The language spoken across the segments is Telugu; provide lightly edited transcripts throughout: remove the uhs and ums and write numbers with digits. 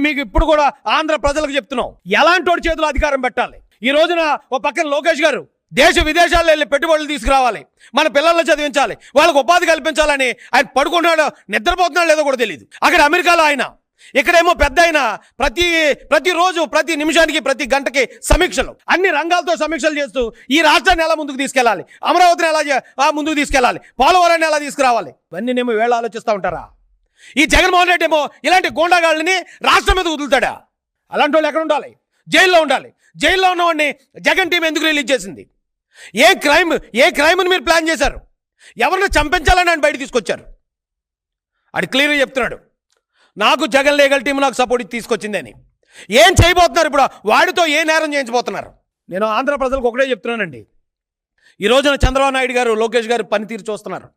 మీకు ఇప్పుడు కూడా ఆంధ్ర ప్రజలకు చెప్తున్నాం, ఎలాంటి వాడి చేతిలో అధికారం పెట్టాలి. ఈ రోజున ఓ పక్కన లోకేష్ గారు దేశ విదేశాల్లో వెళ్ళి పెట్టుబడులు తీసుకురావాలి, మన పిల్లల్ని చదివించాలి, వాళ్ళకు ఉపాధి కల్పించాలని ఆయన పడుకుంటున్నాడో నిద్రపోతున్నాడో లేదో కూడా తెలియదు. అక్కడ అమెరికాలో ఆయన, ఇక్కడేమో పెద్ద ఆయన ప్రతిరోజు ప్రతి నిమిషానికి ప్రతి గంటకి సమీక్షలు, అన్ని రంగాలతో సమీక్షలు చేస్తూ ఈ రాష్ట్రాన్ని ఎలా ముందుకు తీసుకెళ్ళాలి, అమరావతిని ఎలా ముందుకు తీసుకెళ్ళాలి, పోలవరాన్ని ఎలా తీసుకురావాలి, ఇవన్నీ నేమో వేళ ఆలోచిస్తూ ఉంటారా? ఈ జగన్మోహన్ రెడ్డి ఏమో ఇలాంటి గోండాగాళ్ళని రాష్ట్రం మీద వదులుతాడా? అలాంటి వాళ్ళు ఎక్కడ ఉండాలి? జైల్లో ఉండాలి. జైల్లో ఉన్నవాడిని జగన్ టీం ఎందుకు రిలీజ్ చేసింది? ఏ క్రైమ్ని మీరు ప్లాన్ చేశారు? ఎవరిని చంపించాలని ఆయన బయట తీసుకొచ్చారు. అది క్లియర్గా చెప్తున్నాడు, నాకు జగన్ లీగల్ టీం నాకు సపోర్ట్ తీసుకొచ్చింది అని. ఏం చేయబోతున్నారు ఇప్పుడు? వాడితో ఏ నేరం చేయించబోతున్నారు? నేను ఆంధ్ర ప్రజలకు ఒకటే చెప్తున్నానండి, ఈ రోజున చంద్రబాబు నాయుడు గారు లోకేష్ గారు పనితీరు చూస్తున్నారు.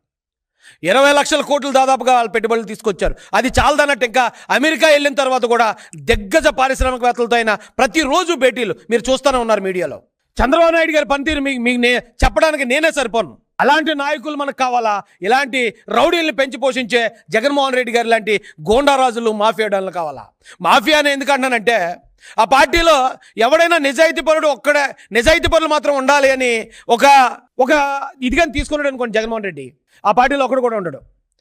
20 లక్షల కోట్లు దాదాపుగా వాళ్ళు పెట్టుబడులు తీసుకొచ్చారు. అది చాలదన్నట్టు ఇంకా అమెరికా వెళ్ళిన తర్వాత కూడా దిగ్గజ పారిశ్రామికవేత్తలతో అయినా ప్రతిరోజు భేటీలు మీరు చూస్తూనే ఉన్నారు మీడియాలో. చంద్రబాబు నాయుడు గారి పనితీరు మీకు చెప్పడానికి నేనే సరిపోను. అలాంటి నాయకులు మనకు కావాలా? ఇలాంటి రౌడీల్ని పెంచి పోషించే జగన్మోహన్ రెడ్డి గారు లాంటి గోండారాజులు, మాఫియా డాన్లు కావాలా? మాఫియా అని ఎందుకు అంటానంటే, ఆ పార్టీలో ఎవడైనా నిజాయితీ పరుడు ఒక్కడే, నిజాయితీ పరులు మాత్రం ఉండాలి అని ఒక ఇదిగా తీసుకున్నాడు అనుకోండి జగన్మోహన్ రెడ్డి, ఆ పార్టీలో ఒకడు కూడా ఉండడు.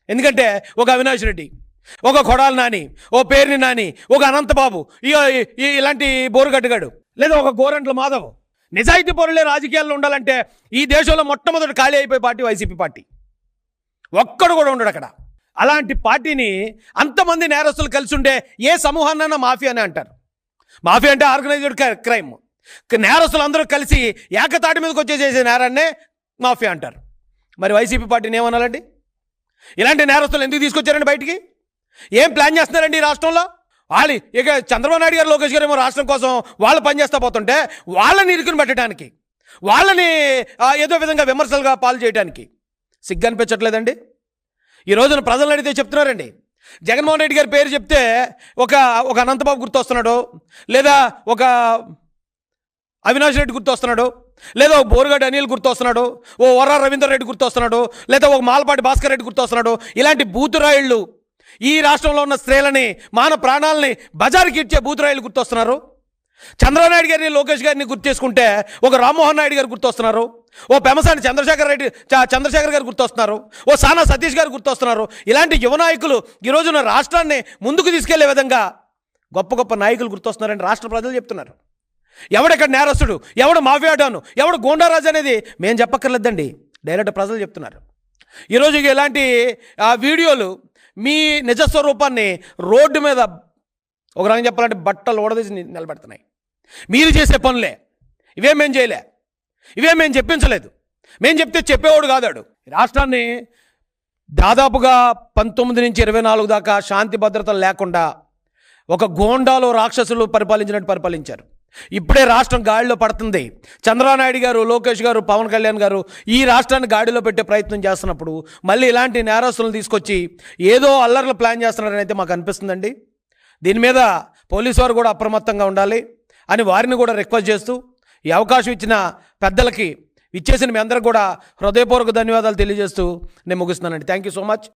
ఎందుకంటే ఒక అవినాష్ రెడ్డి, ఒక కొడాలి నాని, ఓ పేర్ని నాని, ఒక అనంతబాబు, ఇలాంటి బోరుగట్టుగాడు, లేదా ఒక గోరంట్ల మాధవ్, నిజాయితీ పరులే రాజకీయాల్లో ఉండాలంటే ఈ దేశంలో మొట్టమొదటి ఖాళీ అయిపోయే పార్టీ వైసీపీ పార్టీ. ఒక్కడు కూడా ఉండడు అక్కడ. అలాంటి పార్టీని అంతమంది నేరస్తులు కలిసి ఉండే ఏ సమూహాన్నైనా మాఫియా అని అంటారు. మాఫియా అంటే ఆర్గనైజ్డ్ క్రైమ్. నేరస్తులు అందరూ కలిసి ఏకతాటి మీదకి వచ్చే చేసే నేరాన్నే మాఫియా అంటారు. మరి వైసీపీ పార్టీని ఏమనాలండి? ఇలాంటి నేరస్తులు ఎందుకు తీసుకొచ్చారండి బయటికి? ఏం ప్లాన్ చేస్తున్నారండి ఈ రాష్ట్రంలో? వాళ్ళు ఇక చంద్రబాబు నాయుడు గారు, లోకేష్ గారు ఏమో రాష్ట్రం కోసం వాళ్ళు పనిచేస్తూ పోతుంటే వాళ్ళని ఇరుకుని పెట్టడానికి, వాళ్ళని ఏదో విధంగా విమర్శలుగా పాలు చేయడానికి సిగ్గు అనిపించట్లేదండి? ఈ రోజున ప్రజలను అడిగితే చెప్తున్నారండి, జగన్మోహన్ రెడ్డి గారి పేరు చెప్తే ఒక అనంతబాబు గుర్తొస్తున్నాడు, లేదా ఒక అవినాష్ రెడ్డి గుర్తొస్తున్నాడు, లేదా ఒక బోరుగడ్డ అనిల్ గుర్తొస్తున్నాడు, ఓ వర్రా రవీందర్ రెడ్డి గుర్తొస్తున్నాడు, లేదా ఒక మాలపాటి భాస్కర్ రెడ్డి గుర్తొస్తున్నాడు. ఇలాంటి బూతురాయిళ్ళు ఈ రాష్ట్రంలో ఉన్న స్త్రీలని, మాన ప్రాణాలని బజారుకి ఇచ్చే బూతురాయిలు గుర్తొస్తున్నారు. చంద్రబాబు నాయుడు గారిని, లోకేష్ గారిని గుర్తు చేసుకుంటే ఒక రామ్మోహన్ నాయుడు గారు గుర్తొస్తున్నారు, ఓ పెమసాని చంద్రశేఖర్ గారు గుర్తొస్తున్నారు, ఓ సానా సతీష్ గారు గుర్తొస్తున్నారు. ఇలాంటి యువ నాయకులు ఈ రోజున రాష్ట్రాన్ని ముందుకు తీసుకెళ్లే విధంగా గొప్ప గొప్ప నాయకులు గుర్తొస్తున్నారని రాష్ట్ర ప్రజలు చెప్తున్నారు. ఎవడెక్కడ నేరస్తుడు, ఎవడు మాఫియాడాను, ఎవడు గోండారాజు అనేది మేము చెప్పక్కర్లేదండి, డైరెక్ట్ ప్రజలు చెప్తున్నారు. ఈరోజు ఇలాంటి వీడియోలు మీ నిజస్వరూపాన్ని రోడ్డు మీద ఒక రకంగా చెప్పాలంటే బట్టలు ఓడదీసి నిలబెడుతున్నాయి. మీరు చేసే పనులే ఇవేం మేము చేయలే, ఇవేం మేము చెప్పించలేదు, మేము చెప్తే చెప్పేవాడు కాదాడు. రాష్ట్రాన్ని దాదాపుగా 19 నుంచి 24 దాకా శాంతి భద్రతలు లేకుండా ఒక గోండాలో రాక్షసులు పరిపాలించినట్టు పరిపాలించారు. ఇప్పుడే రాష్ట్రం గాడిలో పడుతుంది. చంద్రబాబు నాయుడు గారు, లోకేష్ గారు, పవన్ కళ్యాణ్ గారు ఈ రాష్ట్రాన్ని గాడిలో పెట్టే ప్రయత్నం చేస్తున్నప్పుడు మళ్ళీ ఇలాంటి నేరస్తులను తీసుకొచ్చి ఏదో అల్లర్లు ప్లాన్ చేస్తున్నారని అయితే మాకు అనిపిస్తుందండి. దీని మీద పోలీసు వారు కూడా అప్రమత్తంగా ఉండాలి అని వారిని కూడా రిక్వెస్ట్ చేస్తూ, ఈ అవకాశం ఇచ్చిన పెద్దలకి, ఇచ్చేసిన మీ అందరికి కూడా హృదయపూర్వక ధన్యవాదాలు తెలియజేస్తూ నేను ముగిస్తున్నానండి. Thank you so much.